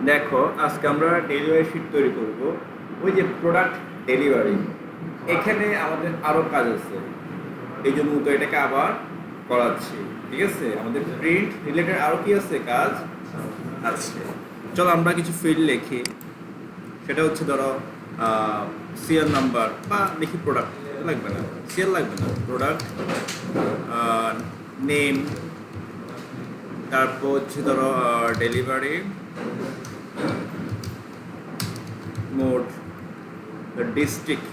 দেখো আজকে আমরা ডেলিভারি শিট তৈরি করব। ওই যে প্রোডাক্ট ডেলিভারি, এখানে আমাদের আরও কাজ আছে, এই জন্য তো এটাকে আবার করাচ্ছি। ঠিক আছে, আমাদের প্রিন্ট রিলেটেড আরও কি আছে কাজ আছে। চলো আমরা কিছু ফিল্ড লিখি। সেটা হচ্ছে ধরো সিরিয়াল নাম্বার বা লিখি প্রোডাক্ট লাগবে না, সিরিয়াল লাগবে না, প্রোডাক্ট নেম, তারপর হচ্ছে ধরো ডেলিভারি মোড, ডিস্ট্রিক্ট,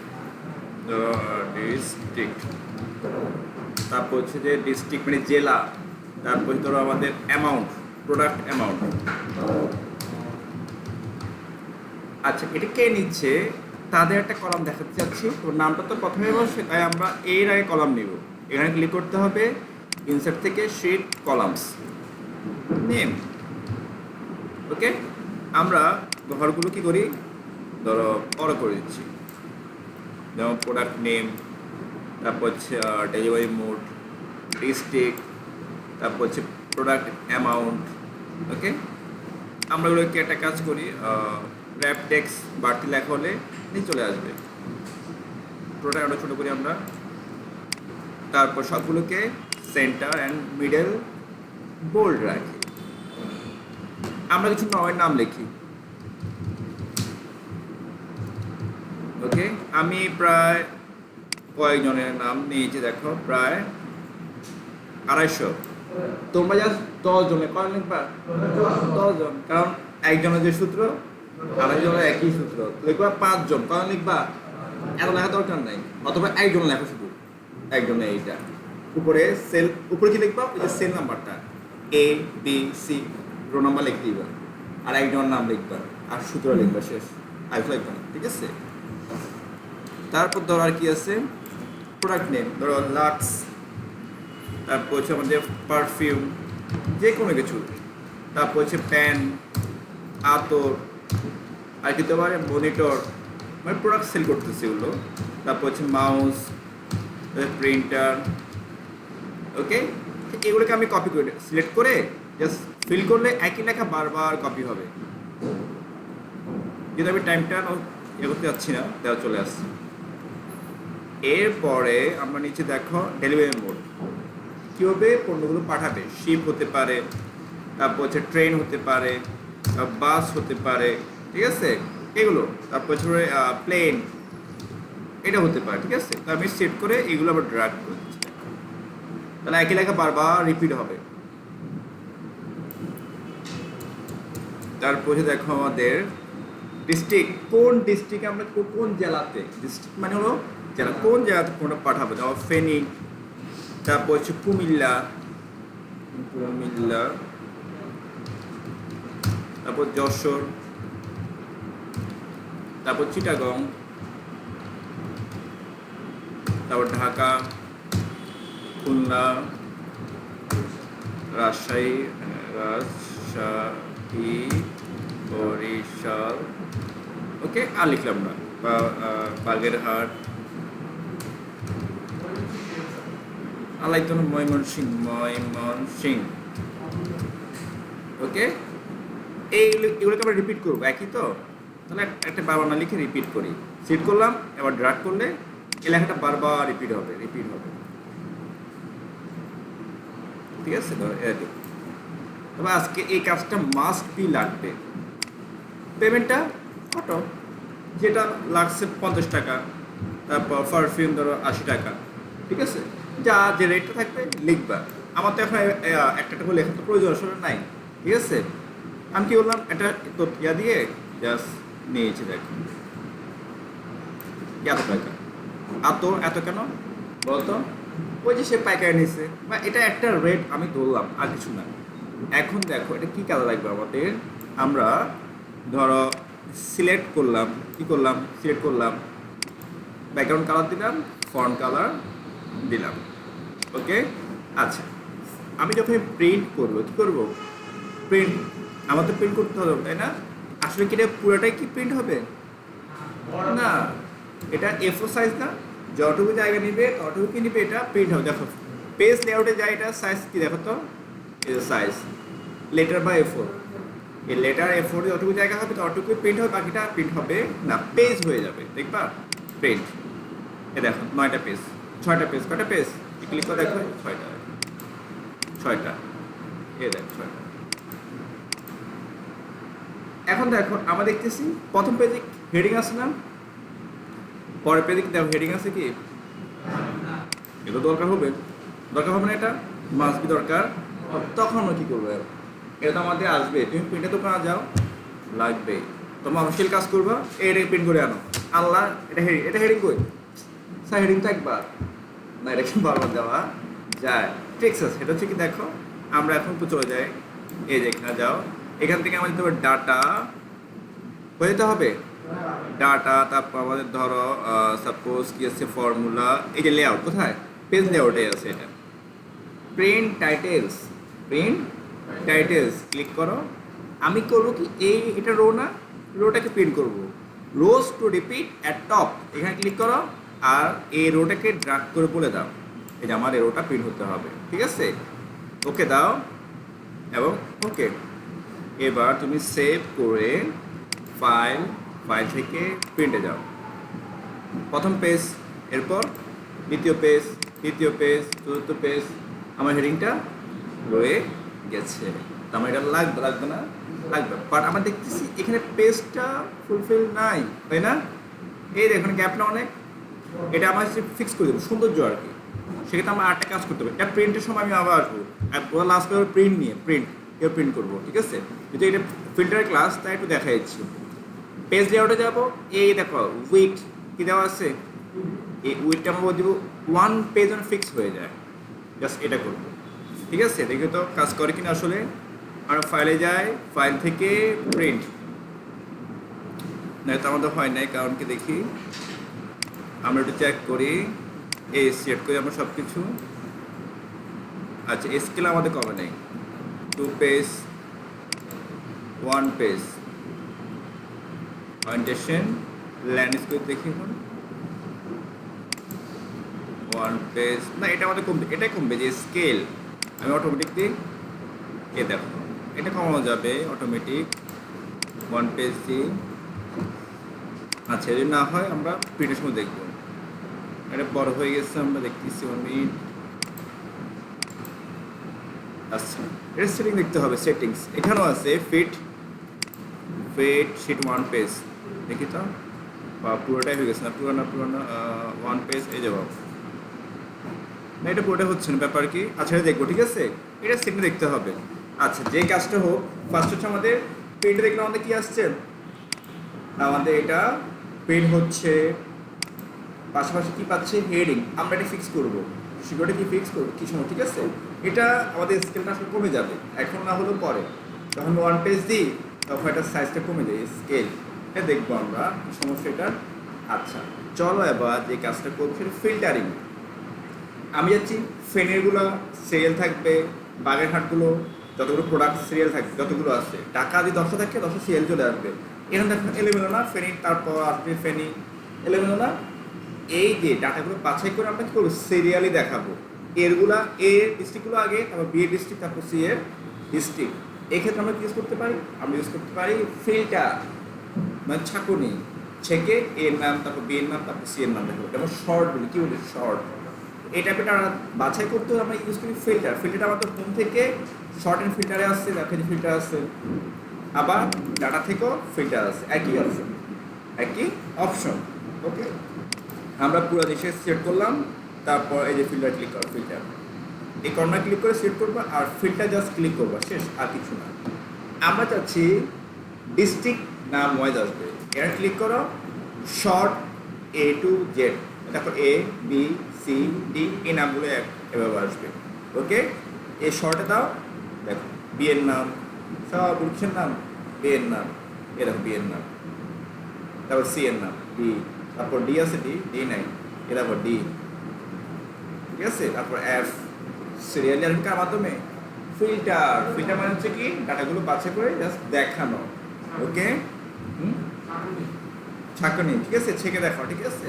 ডিস্ট্রিক্ট, তারপর হচ্ছে যে ডিস্ট্রিক্ট মানে জেলা, তারপর ধরো আমাদের অ্যামাউন্ট, প্রোডাক্ট অ্যামাউন্ট। আচ্ছা, এটা কে নিচ্ছে তাদের একটা কলাম দেখাতে চাচ্ছি। তো নামটা তো প্রথমে বসে, তাই আমরা এর আগে কলাম নিব। এখানে ক্লিক করতে হবে, ইনসার্ট থেকে শিট কলামস, নেম। ওকে, আমরা ঘরগুলো কি করি, ধরো বড় করে দিচ্ছি, যেমন প্রোডাক্ট নেম, তারপর হচ্ছে ডেলিভারি মোড, ডিস্ট্রিক্ট, তারপর হচ্ছে প্রোডাক্ট অ্যামাউন্ট। ওকে, আমরা ওগুলোকে একটা কাজ করি, র্যাপ টেক্সট বাড়তি লেখা হলে নিয়ে চলে আসবে। প্রোডাক্ট আমরা ছোটো করি আমরা, তারপর সবগুলোকে সেন্টার অ্যান্ড মিডল বোল্ড রাখি। আমরা কিছু নয়ের নাম লিখি। ওকে, আমি প্রায় কয়েকজনের নাম নিয়েছি, দেখো প্রায় 250। তোমরা জাস্ট 10 জনের কয় লিখবা, 10 জন, কারণ একজনের যে সূত্র আরেকজনের একই সূত্র, লিখবা 5 জন, কয় লিখবা, এত লেখা দরকার নাই, অথবা একজন লেখা শুধু, একজনের এইটা উপরে সেল, উপরে কি লিখবা, ওই যে সেল নাম্বারটা A B C, rho number লিখে দিবা, আর একজনের নাম লিখবা, আর সূত্র লিখবা, শেষ, আর লিখবা না। ঠিক আছে, তারপর ধরো আর কি আছে, প্রোডাক্ট নেম, ধরো লাক্স, তারপর হচ্ছে আমাদের পারফিউম, যে কোনো কিছু, তারপর হচ্ছে প্যান, আতর, আর কি হতে পারে মনিটর, মানে প্রোডাক্ট সেল করতেছে এগুলো, তারপর হচ্ছে মাউস, প্রিন্টার। ওকে, এগুলোকে আমি কপি করে সিলেক্ট করে জাস্ট ফিল করলে একই লেখা বারবার কপি হবে। যেহেতু আমি টাইমটা ইয়ে করতে যাচ্ছি না, দেওয়া চলে আসছে। এরপরে আমরা নিচে দেখো ডেলিভারি মোড, কীভাবে পণ্যগুলো পাঠাবে, শিপ হতে পারে, তারপর হচ্ছে ট্রেন হতে পারে, বাস হতে পারে, ঠিক আছে এগুলো, তারপর হচ্ছে প্লেন, এটা হতে পারে। ঠিক আছে, তো আমি সেট করে এগুলো আবার ড্র্যাগ করে দিচ্ছি, তাহলে একই লেখা বারবার রিপিট হবে। তারপর হচ্ছে দেখো আমাদের ডিস্ট্রিক্ট, কোন ডিস্ট্রিক্টে আমরা কোন জেলাতে, ডিস্ট্রিক্ট মানে হলো জেলা, কোন জেলাতে কোনটা পাঠাবো, যেমন ফেনী, তারপর হচ্ছে কুমিল্লা, কুমিল্লা, তারপর যশোর, তারপর চিটাগং, তারপর ঢাকা, খুলনা, রাজশাহী, বরিশাল। ওকে, আর লিখলাম না, বাগেরহাট, আলাইতন, ময়মনসিংহ। ওকে, এগুলোকে আমরা রিপিট করবো, একই তো, তাহলে একটা বারবার না লিখে রিপিট করি, সিট করলাম, এবার ড্র্যাগ করলে এই লেখাটা বারবার রিপিট হবে। ঠিক আছে, তবে আজকে এই কাজটা মাস্ট বি লাগবে। পেমেন্টটা অটো, যেটা লাগছে 50 টাকা, তারপর পারফিউম ধরো 80 টাকা। ঠিক আছে, যা যে রেটটা থাকবে লিখবা। আমার তো এখন একটা করে লেখা তো প্রয়োজন আসলে নাই। ঠিক আছে, আমি কি বললাম, এটা তো ইয়া দিয়ে জাস্ট নিয়েছি, দেখো এত টাকা, এত কেন বলতো, ওই যে সে পাইকারি নিছে, বা এটা একটা রেট আমি ধরলাম, আর কিছু না। এখন দেখো এটা কি কালার লাগবে আমাদের, আমরা ধরো সিলেক্ট করলাম, সিলেক্ট করলাম, ব্যাকগ্রাউন্ড কালার দিলাম, ফন্ট কালার দিলাম। ওকে, আচ্ছা, আমি যখন প্রিন্ট করবো কি করবো, প্রিন্ট, আমার তো প্রিন্ট করতে হবে তাই না। আসলে কি এটা পুরোটাই কি প্রিন্ট হবে না, এটা A4 সাইজ না, যতটুকু জায়গা নিবে ততটুকু কি নিবে, এটা প্রিন্ট হবে। দেখো পেজ লেআউটে যায়, এটা সাইজ কি দেখো তো, সাইজ লেটার বা A4, এই লেটার A4 যতটুকু জায়গা হবে ততটুকু প্রিন্ট হবে, বাকিটা প্রিন্ট হবে না, পেজ হয়ে যাবে, দেখবা প্রিন্ট। এ দেখো 9টা পেজ, 6টা পেজ, কয়টা পেজ ক্লিক করে দেখো, 6টা, 6টা, এ দেখো 6টা। এখন দেখো আমরা দেখতেছি প্রথম পেজে হেডিং আছে না, পরের পেজে দেখো হেডিং আছে কি, এটা দরকার হবে, দরকার হবে না, এটা মাস্ট বি দরকার। তখন আমরা কি করবো, এটা তো আমাদের আসবে, তুমি প্রিন্টের দোকানে যাও, লাগবে, তোমার অফিসিয়াল কাজ করবা, এটা প্রিন্ট করে আনো, আল্লাহ এটা হেডিং কই স্যার, হেডিং তো একবার না, এটা কিন্তু বারবার দেওয়া যায়, ঠিক আছে। সেটা হচ্ছে কি দেখো, আমরা এখন তো চলে যাই, এই যে এখানে যাও, এখান থেকে আমাদের তোমার ডাটা হয়ে যেতে হবে, ডাটা, তারপর আমাদের ধরো সাপোজ কি আছে ফর্মুলা, এই যে লেআউট কোথায়, পেজ লেআউটে আছে, এটা print titles, print titles click করো। আমি করবো কি, এটা রো না, রোটাকে প্রিন্ট করবো, রোজ টু রিপিট অ্যাট টপ, এখানে ক্লিক করো, আর এই রোটাকে ড্রাগ করে বলে দাও, এই যে আমার এই রোটা প্রিন্ট হতে হবে, ঠিক আছে, ওকে দাও এবং ওকে। এবার তুমি সেভ করে ফাইল থেকে প্রিন্টে যাও, প্রথম পেজ, এরপর দ্বিতীয় পেজ, তৃতীয় পেজ, চতুর্থ পেজ, আমার হেডিংটা রয়ে গেছে, আমার এটা লাগবে না, লাগবে, বাট আমরা দেখতেছি এখানে পেজটা ফুলফিল নাই, তাই না, এই দেখুন গ্যাপটা অনেক, এটা আমার ফিক্স করে দেবো সৌন্দর্য আর কি, সেক্ষেত্রে আমার আরেকটা কাজ করতে হবে, এটা প্রিন্টের সময় আমি আবার আসবো, আর লাস্ট করে প্রিন্ট নিয়ে প্রিন্ট করবো, ঠিক আছে। যদি এটা ফিল্টারের ক্লাস, তাই একটু দেখা যাচ্ছে, পেজ লেআউটে যাবো, এই দেখো উইথ কি দেওয়া আছে, এই উইথটা আমরা দেবো 1 পেজ ফিক্স হয়ে যায়, জাস্ট এটা করবো, ঠিক আছে। দেখি তো কাজ করে কিনা আসলে, আর ফাইলে যায়, ফাইল থেকে প্রিন্ট, না তো আমাদের হয় নাই, কারণ কি দেখি আমরা একটু চেক করি, এই সেট করি আমরা সব কিছু, আচ্ছা স্কেল আমাদের কমে নেই, 2 পেজ 1 পেজ, ওরিয়েন্টেশন ল্যান্ডস্কেপ দেখি এখন 1 পেজ, না এটা আমাদের কমবে, এটাই কমবে, যে স্কেল আমি অটোমেটিক দিই, এ দেখো এটা কমানো যাবে অটোমেটিক, 1 পেজ দিই, আচ্ছা যদি না হয় আমরা প্রিন্টের সময় দেখবো, এটা বড় হয়ে গেছে আমরা দেখতেছি, 1 মিনিট, আচ্ছা এটা সেটিং দেখতে হবে, সেটিংস এখানেও আছে, ফিট শিট 1 পেজ, দেখি তো বা পুরোটাই হয়ে গেছে না, পুরোনো 1 পেজ, এই যাবো না, এটা পুরোটা হচ্ছে না, ব্যাপার কি, আচ্ছা এটা দেখবো, ঠিক আছে, এটা সেটিং দেখতে হবে। আচ্ছা যে কাজটা হোক, ফার্স্ট হচ্ছে আমাদের প্রিন্ট, দেখলে আমাদের কি আসছে, আমাদের এটা প্রিন্ট হচ্ছে, পাশাপাশি কি পাচ্ছে, হেডিং, আমরা এটা ফিক্স করবো, সিকিউরিটি কি ফিক্স করবো কি সময়, ঠিক আছে। এটা আমাদের স্কেলটা আসলে কমে যাবে, এখন না হলেও পরে, যখন 1 পেজ দিই তখন এটার সাইজটা কমে যায়, স্কেল, এটা দেখবো আমরা কি সমস্যা এটা। আচ্ছা চলো এবার যে কাজটা করবো সেটা ফিল্টারিং, আমি যাচ্ছি ফেনেরগুলো সিরিয়াল থাকবে, বাগেরহাটগুলো যতগুলো প্রোডাক্ট সিরিয়াল থাকবে, যতগুলো আছে, টাকা যদি 10টা থাকে 10টা সিরিয়াল চলে আসবে, এখানে দেখুন এলোমেলো না, ফেনি তারপর আসবে ফেনি, এলোমেলো না, এই যে ডাটাগুলো বাছাই করে আমরা কী করবো, সিরিয়ালি দেখাবো, এরগুলা এ ডিস্ট্রিক্টগুলো আগে, তারপর বি এর ডিস্ট্রিক্ট, তারপর সি এর ডিস্ট্রিক্ট, এক্ষেত্রে আমরা ইউজ করতে পারি, আমরা ইউজ করতে পারি ফিল্টার, মানে ছাঁকুনি, ছেঁকে এর নাম, তারপর বি এর নাম, তারপর সি এর নাম দেখাবো, তারপর শর্ট বলি, কী বলি শর্ট, এই টাইপের বাছাই করতে আমরা ইউজ করি ফিল্টার, ফিল্টারটা আমাদের হোম থেকে শর্ট অ্যান্ড ফিল্টারে আসছে, দেখেন ফিল্টার আছে, আবার ডাটা থেকেও ফিল্টার আছে, একই অপশন, একই অপশন, ওকে। আমরা পুরো দেশে সিলেক্ট করলাম, তারপর এই যে ফিল্টার ক্লিক করো, ফিল্টার এই কর্নার ক্লিক করে সিলেক্ট করবো, আর ফিল্টার জাস্ট ক্লিক করবো, শেষ, আর কিছু না। আমরা চাচ্ছি ডিস্ট্রিক্ট নাম ওয়াইজ আসবে, এটা ক্লিক করো, শর্ট A to Z, তারপর A B C D, এই নামগুলো এভাবে আসবে, ওকে। এই শর্টে দাও, দেখো বি এর নাম, সব উৎসের নাম, বি এর নাম, এ দেখো বি এর নাম, তারপর সি এর নাম ডি, তারপর ডি আছে, ডি নাই, এ তারপর ডি, ঠিক আছে, তারপর এফ, সিরিয়ালি আর কার মাধ্যমে, ফিল্টার মানে হচ্ছে কি, ডাটাগুলো বাছাই করে জাস্ট দেখানো, ওকে, ছাঁকুনি, ঠিক আছে, ছেঁকে দেখো, ঠিক আছে।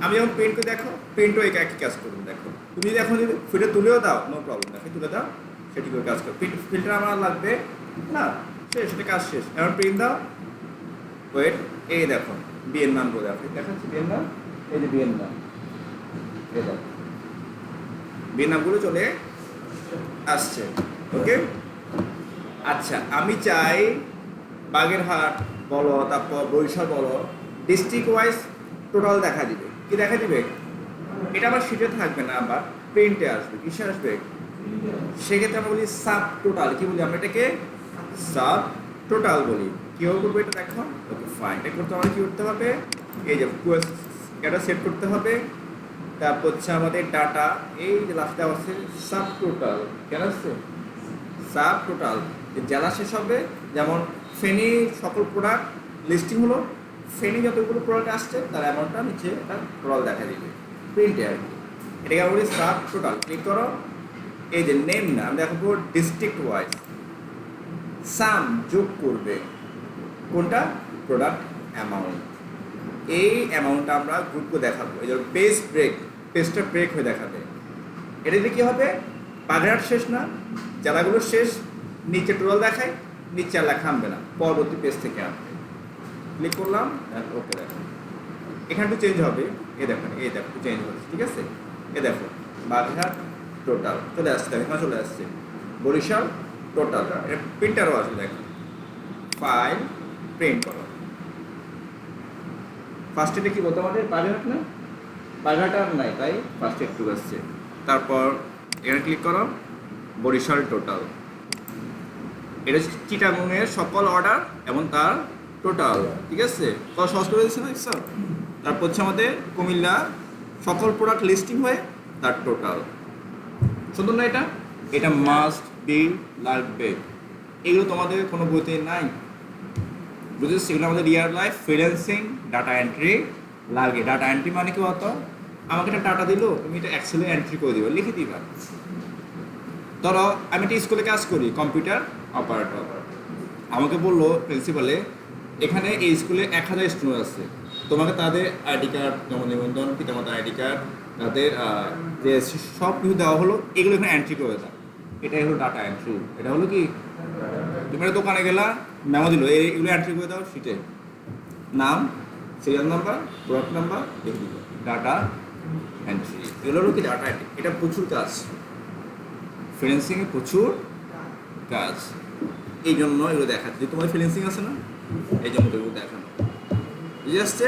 আমি যখন প্রিন্টকে দেখো, প্রিন্টও একই কাজ করুন, দেখো তুমি যদি এখন যদি ফিল্টার তুলেও দাও, নো প্রবলেম, দেখো তুলে দাও, সেটি করে কাজ করো, ফিল্টার আমার লাগবে না, সেটা কাজ শেষ। এখন প্রিন্ট দাও। ওয়েট, এই দেখো বিয়ের নাম বলে আপনি দেখাচ্ছি বিয়ের নাম, এই যে বিয়ের নাম, এই দেখো বিয়ের নামগুলো চলে আসছে। ওকে, আচ্ছা আমি চাই বাগেরহাট বলো, তারপর বরিশাল বলো, ডিস্ট্রিক্ট ওয়াইজ টোটাল দেখা দিবে। কি দেখা দিবে? এটা আবার শিটে থাকবে না, আবার প্রিন্টে আসবে। কিসে আসবে? সেক্ষেত্রে আমরা বলি সাব টোটাল। কি বলি আমরা এটাকে? সাব টোটাল বলি। কীভাবে করবো এটা দেখো। ওকে ফাইন, এটা করতে আমাদের কী করতে হবে? এই যে এটা সেট করতে হবে। তারপর হচ্ছে আমাদের ডাটা, এই যে লাস্টে আছে সাব টোটাল। কেন আসছে সাব টোটাল? জেলা শেষ হবে, যেমন ফেনী সকল প্রোডাক্ট লিস্টিং হলো, ফেনী যতগুলো প্রোডাক্ট আসছে তার অ্যামাউন্টটা নিচে এটা টোটাল দেখা দিবে প্রিন্টে আর কি। এটাকে আমরা বলি সাব টোটাল। ক্লিক করো। এই যে নেম না, আমরা দেখাবো ডিস্ট্রিক্ট ওয়াইজ সাম যোগ করবে কোনটা? Product amount. এই অ্যামাউন্টটা আমরা গ্রুপকে দেখাবো। এই যে পেজ ব্রেক, পেজটা ব্রেক হয়ে দেখাবে। এটাতে কী হবে? বাগেরহাট শেষ না, জেলাগুলো শেষ, নিচে টোটাল দেখায়, নিচে আর লেখা আনবে না, পরবর্তী পেজ থেকে আনবে। ক্লিক করলাম, ওকে দেখো এখানে একটু চেঞ্জ হবে। এই দেখো, এই দেখো চেঞ্জ হচ্ছে, ঠিক আছে? এ দেখো বাগেরহাট টোটাল চলে আসছে, এখানে চলে আসছে বরিশাল টোটাল। প্রিন্টারও আসবে, দেখো ফাইল প্রিন্ট করো। ফার্স্ট এটা কি বলতে আমাদের বাগেরহাট না, বাগেরহাট আর নাই, তাই ফার্স্ট একটু আসছে। তারপর এখানে ক্লিক করো, বরিশাল টোটাল। এটা হচ্ছে চিটাগংয়ের সকল অর্ডার এবং তার টোটাল, ঠিক আছে? কত সহজ করে দিচ্ছে না স্যার? তারপর হচ্ছে আমাদের কুমিল্লা সকল প্রোডাক্ট লিস্টিং হয়ে তার টোটাল। সুন্দর না এটা? এটা মাস্ট বি লাগবে। এগুলো তোমাদের কোনো বইতে নাই, বুঝেছি? এগুলো আমাদের Real life freelancing data entry লাগে। ডাটা এন্ট্রি মানে কি বলতো? আমাকে একটা ডাটা দিল, তুমি এটা এক্সেলে এন্ট্রি করে দিবা, লিখে দিবা। ধরো আমি একটা স্কুলে কাজ করি, কম্পিউটার অপারেটর। আমাকে বললো প্রিন্সিপালে, এখানে এই স্কুলে 1000 স্টুডেন্ট আছে, তোমাকে তাদের আইডি কার্ড, জন্ম নিবন্ধন, পিতামাতার আইডি কার্ড, তাদের যে সব কিছু দেওয়া হলো, এগুলো এখানে এন্ট্রি করে দাও। এটাই হলো ডাটা এন্ট্রি। এটা হলো কি, তুমি একটা দোকানে গেলা, মেমো দিল, এগুলো এন্ট্রি করে দাও শিটে, নাম, সিরিয়াল নাম্বার, প্রোডাক্ট নাম্বার, লিখে দিল, ডাটা এন্ট্রি। এগুলো হলো কি ডাটা এন্ট্রি। এটা প্রচুর কাজ, ফ্রিল্যান্সিংয়ে প্রচুর কাজ। এই জন্য এগুলো দেখাচ্ছে। তোমার ফ্রিল্যান্সিং আছে না, এই জন্য এগুলো দেখানো। বুঝে আসছে?